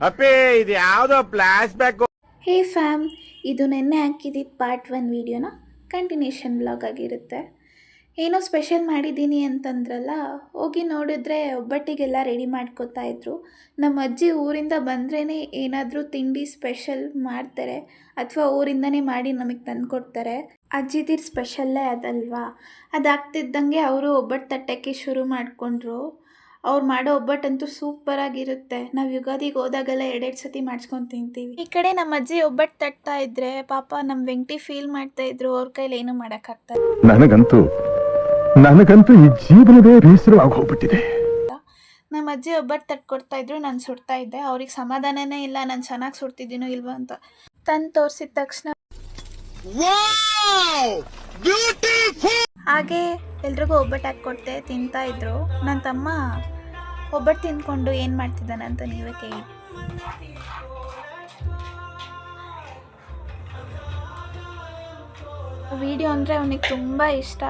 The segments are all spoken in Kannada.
ಅಪ್ಪಿ ಇದು ಯಾವುದೋ ಫ್ಲಾಶ್ ಬ್ಯಾಕ್. ಹೇ ಫ್ಯಾಮ್, ಇದು ನೆನ್ನೆ ಹಾಕಿದ್ದಿದ್ದು ಪಾರ್ಟ್ 1 ವೀಡಿಯೋನ ಕಂಟಿನ್ಯೂಷನ್ ಬ್ಲಾಗ್ ಆಗಿರುತ್ತೆ. ಏನೋ ಸ್ಪೆಷಲ್ ಮಾಡಿದ್ದೀನಿ ಅಂತಂದ್ರಲ್ಲ, ಹೋಗಿ ನೋಡಿದ್ರೆ ಒಬ್ಬಟ್ಟಿಗೆಲ್ಲ ರೆಡಿ ಮಾಡ್ಕೋತಾ ಇದ್ರು. ನಮ್ಮ ಅಜ್ಜಿ ಊರಿಂದ ಬಂದ್ರೇ ಏನಾದರೂ ತಿಂಡಿ ಸ್ಪೆಷಲ್ ಮಾಡ್ತಾರೆ ಅಥವಾ ಊರಿಂದನೇ ಮಾಡಿ ನಮಗೆ ತಂದುಕೊಡ್ತಾರೆ. ಅಜ್ಜಿದಿರ್ ಸ್ಪೆಷಲ್ಲೇ ಅದಲ್ವಾ. ಅದಾಗ್ತಿದ್ದಂಗೆ ಅವರು ಒಬ್ಬಟ್ಟು ತಟ್ಟಕ್ಕೆ ಶುರು ಮಾಡಿಕೊಂಡ್ರು. ಅವ್ರು ಮಾಡೋ ಒಬ್ಬಟ್ಟಂತೂ ಸೂಪರಾಗಿರುತ್ತೆ. ನಾವು ಯುಗಾದಿಗೆ ಹೋದಾಗೆಲ್ಲ ಎರಡೆರಡು ಸತಿ ಮಾಡಿಸ್ಕೊಂಡು ತಿಂತೀವಿ. ಈ ಕಡೆ ನಮ್ಮ ಅಜ್ಜಿ ಒಬ್ಬಟ್ಟು ತಟ್ತಾ ಇದ್ರೆ ಪಾಪ ನಮ್ಮ ವೆಂಕಟಿ ಫೀಲ್ ಮಾಡ್ತಾ ಇದ್ರು, ಅವ್ರ ಕೈಲಿ ಏನೂ ಮಾಡೋಕ್ಕಾಗ್ತದೆ. ನನಗಂತೂ ಈ ಜೀವನವೇ ಬೇಸರವಾಗಿ ಹೋಗ್ಬಿಟ್ಟಿದೆ. ನಮ್ಮ ಅಜ್ಜಿ ಒಬ್ಬಟ್ಟು ತಟ್ಕೊಡ್ತಾ ಇದ್ರು, ನಾನು ಸುಡ್ತಾ ಇದ್ದೆ. ಅವ್ರಿಗೆ ಸಮಾಧಾನನೇ ಇಲ್ಲ ನಾನು ಚೆನ್ನಾಗಿ ಸುಡ್ತಿದ್ದೀನೋ ಇಲ್ವೋ ಅಂತ. ತಂದು ತೋರಿಸಿದ ತಕ್ಷಣ ಹಾಗೆ ಎಲ್ರಿಗೂ ಒಬ್ಬಟ್ಟು ಹಾಕ್ಕೊಡ್ತೆ, ತಿಂತಾ ಇದ್ರು. ನನ್ನ ತಮ್ಮ ಒಬ್ಬಟ್ಟು ತಿಂದ್ಕೊಂಡು ಏನು ಮಾಡ್ತಿದ್ದಾನೆ ಅಂತ ನೀವೇ ಕೇಳಿ. ವಿಡಿಯೋ ಅಂದರೆ ಅವನಿಗೆ ತುಂಬ ಇಷ್ಟ.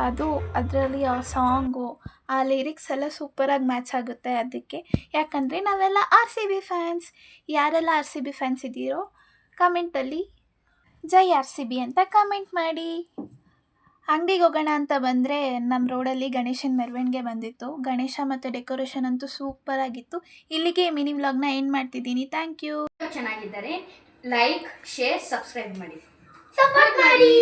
ಅದರಲ್ಲಿ ಆ ಸಾಂಗು, ಆ ಲಿರಿಕ್ಸ್ ಎಲ್ಲ ಸೂಪರಾಗಿ ಮ್ಯಾಚ್ ಆಗುತ್ತೆ. ಅದಕ್ಕೆ ಯಾಕಂದರೆ ನಾವೆಲ್ಲ RCB ಫ್ಯಾನ್ಸ್. ಯಾರೆಲ್ಲ RCB ಫ್ಯಾನ್ಸ್ ಇದ್ದೀರೋ ಕಮೆಂಟಲ್ಲಿ ಜೈ RCB ಅಂತ ಕಮೆಂಟ್ ಮಾಡಿ. ಅಂಗಡಿಗೆ ಹೋಗೋಣ ಅಂತ ಬಂದರೆ ನಮ್ಮ ರೋಡಲ್ಲಿ ಗಣೇಶನ ಮೆರವಣಿಗೆ ಬಂದಿತ್ತು. ಗಣೇಶ ಮತ್ತು ಡೆಕೋರೇಷನ್ ಅಂತೂ ಸೂಪರಾಗಿತ್ತು. ಇಲ್ಲಿಗೆ ಮಿನಿ ವ್ಲಾಗ್ನ ಎಂಡ್ ಮಾಡ್ತಿದ್ದೀನಿ. Thank you. ಚೆನ್ನಾಗಿದ್ದಾರೆ. ಲೈಕ್, ಶೇರ್, ಸಬ್ಸ್ಕ್ರೈಬ್ ಮಾಡಿ, ಸಪೋರ್ಟ್ ಮಾಡಿ.